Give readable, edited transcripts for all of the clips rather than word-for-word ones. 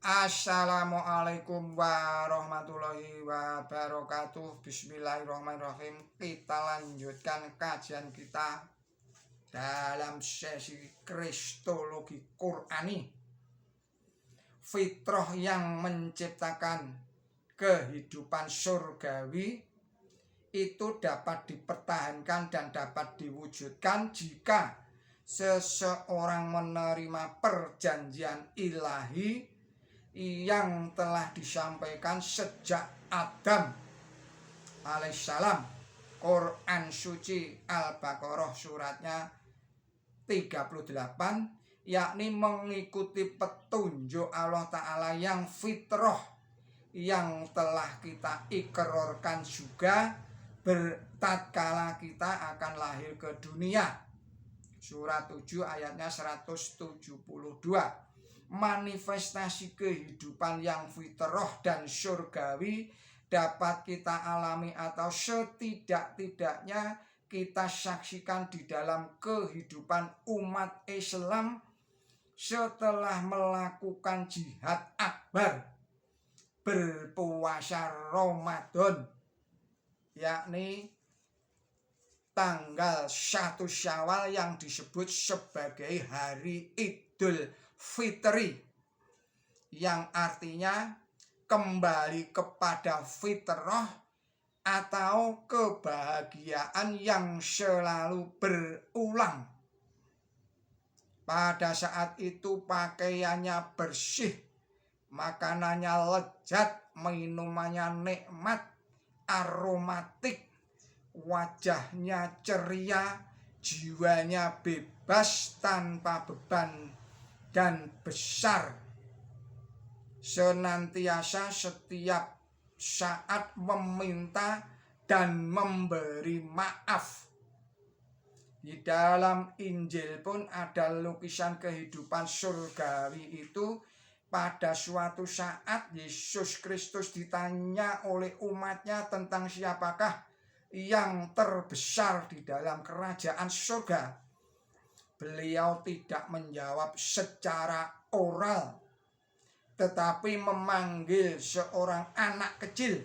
Assalamualaikum warahmatullahi wabarakatuh. Bismillahirrahmanirrahim. Kita lanjutkan kajian kita dalam sesi Kristologi Qur'ani. Fitrah yang menciptakan kehidupan surgawi itu dapat dipertahankan dan dapat diwujudkan jika seseorang menerima perjanjian ilahi yang telah disampaikan sejak Adam alaihissalam. Quran suci Al-Baqarah suratnya 38, yakni mengikuti petunjuk Allah Ta'ala yang fitrah yang telah kita ikrarkan juga tatkala kita akan lahir ke dunia. Surat 7 ayatnya 172. Manifestasi kehidupan yang fitrah dan surgawi dapat kita alami atau setidak-tidaknya kita saksikan di dalam kehidupan umat Islam setelah melakukan jihad akbar berpuasa Ramadan, yakni tanggal 1 Syawal yang disebut sebagai hari Idul Fitri, yang artinya kembali kepada fitrah atau kebahagiaan yang selalu berulang. Pada saat itu pakaiannya bersih, makanannya lezat, minumannya nikmat, aromatik, wajahnya ceria, jiwanya bebas tanpa beban dan besar, senantiasa setiap saat meminta dan memberi maaf. Di dalam Injil pun ada lukisan kehidupan surgawi itu. Pada suatu saat Yesus Kristus ditanya oleh umatnya tentang siapakah yang terbesar di dalam kerajaan surga. Beliau tidak menjawab secara oral, tetapi memanggil seorang anak kecil,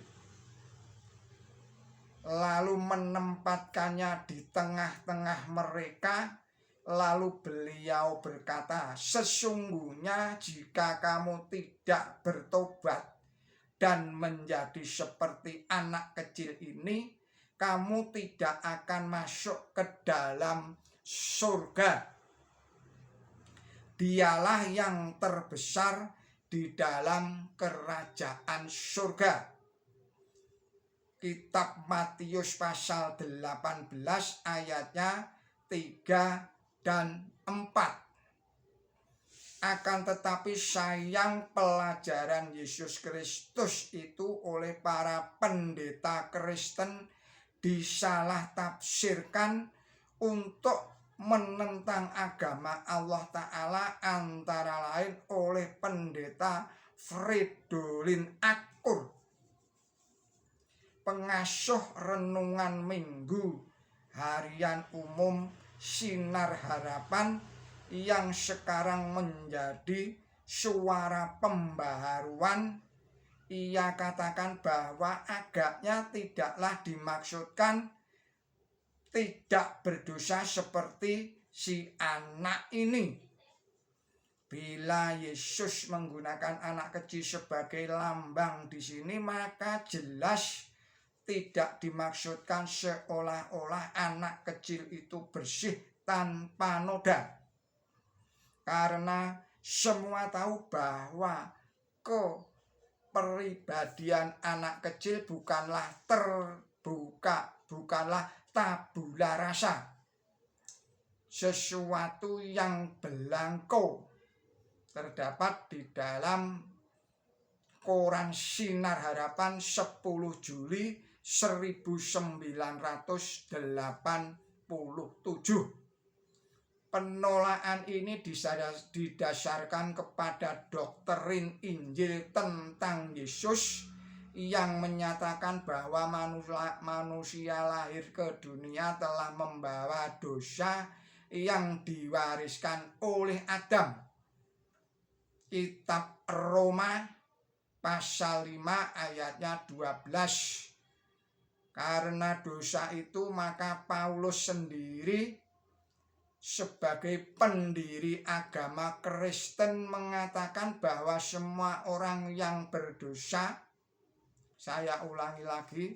lalu menempatkannya di tengah-tengah mereka. Lalu beliau berkata, "Sesungguhnya jika kamu tidak bertobat dan menjadi seperti anak kecil ini, kamu tidak akan masuk ke dalam surga. Dialah yang terbesar di dalam kerajaan surga." Kitab Matius pasal 18 ayatnya 3 dan 4. Akan tetapi sayang, pelajaran Yesus Kristus itu oleh para pendeta Kristen disalah tafsirkan untuk menentang agama Allah Ta'ala, antara lain oleh pendeta Fridolin Akur, pengasuh renungan minggu harian umum Sinar Harapan, yang sekarang menjadi suara pembaharuan. Ia katakan bahwa agaknya tidaklah dimaksudkan tidak berdosa seperti si anak ini. Bila Yesus menggunakan anak kecil sebagai lambang di sini, maka jelas tidak dimaksudkan seolah-olah anak kecil itu bersih tanpa noda. Karena semua tahu bahwa kepribadian anak kecil bukanlah terbuka, bukanlah tabula rasa, sesuatu yang belangko. Terdapat di dalam koran Sinar Harapan 10 Juli 1987. Penolakan ini didasarkan kepada doktrin Injil tentang Yesus yang menyatakan bahwa manusia lahir ke dunia telah membawa dosa yang diwariskan oleh Adam. Kitab Roma pasal 5 ayatnya 12. Karena dosa itu maka Paulus sendiri sebagai pendiri agama Kristen mengatakan bahwa semua orang yang berdosa, saya ulangi lagi,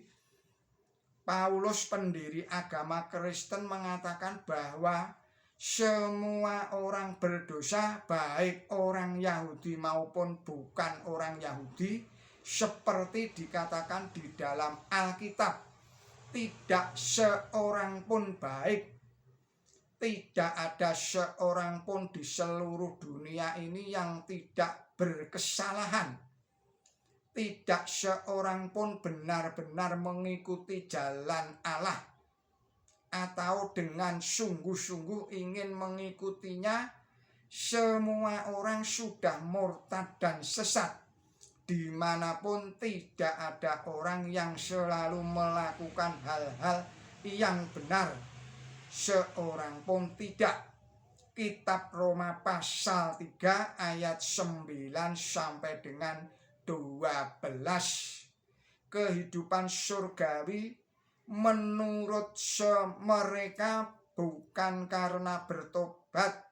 Paulus pendiri agama Kristen mengatakan bahwa semua orang berdosa, baik orang Yahudi maupun bukan orang Yahudi, seperti dikatakan di dalam Alkitab, tidak seorang pun baik, tidak ada seorang pun di seluruh dunia ini yang tidak berkesalahan. Tidak seorang pun benar-benar mengikuti jalan Allah atau dengan sungguh-sungguh ingin mengikutinya. Semua orang sudah murtad dan sesat. Dimanapun tidak ada orang yang selalu melakukan hal-hal yang benar, seorang pun tidak. Kitab Roma pasal 3 ayat 9 sampai dengan 12. Kehidupan surgawi menurut mereka bukan karena bertobat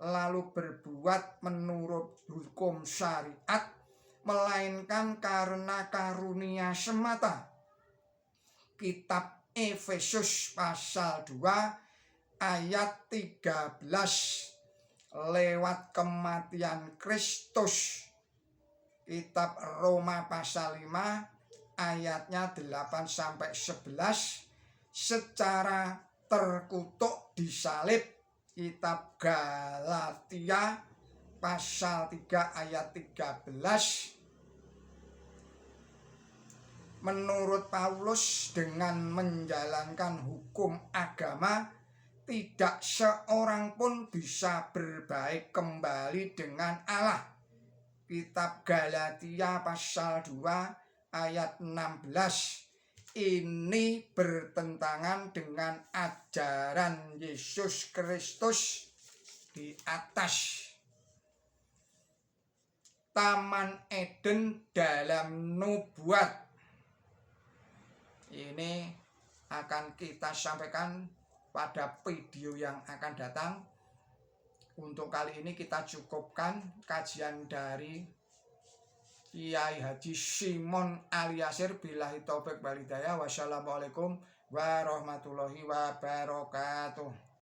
lalu berbuat menurut hukum syariat, melainkan karena karunia semata. Kitab Efesus pasal 2 ayat 13, lewat kematian Kristus. Kitab Roma pasal 5 ayatnya 8 sampai 11, secara terkutuk disalib. Kitab Galatia pasal 3 ayat 13. Menurut Paulus, dengan menjalankan hukum agama, tidak seorang pun bisa berbaik kembali dengan Allah. Kitab Galatia pasal 2 ayat 16. Ini bertentangan dengan ajaran Yesus Kristus di atas. Taman Eden dalam nubuat. Ini akan kita sampaikan pada video yang akan datang. Untuk kali ini kita cukupkan kajian dari Kiai Haji Simon Aliasir. Billahi taufik wal hidayah. Wassalamualaikum warahmatullahi wabarakatuh.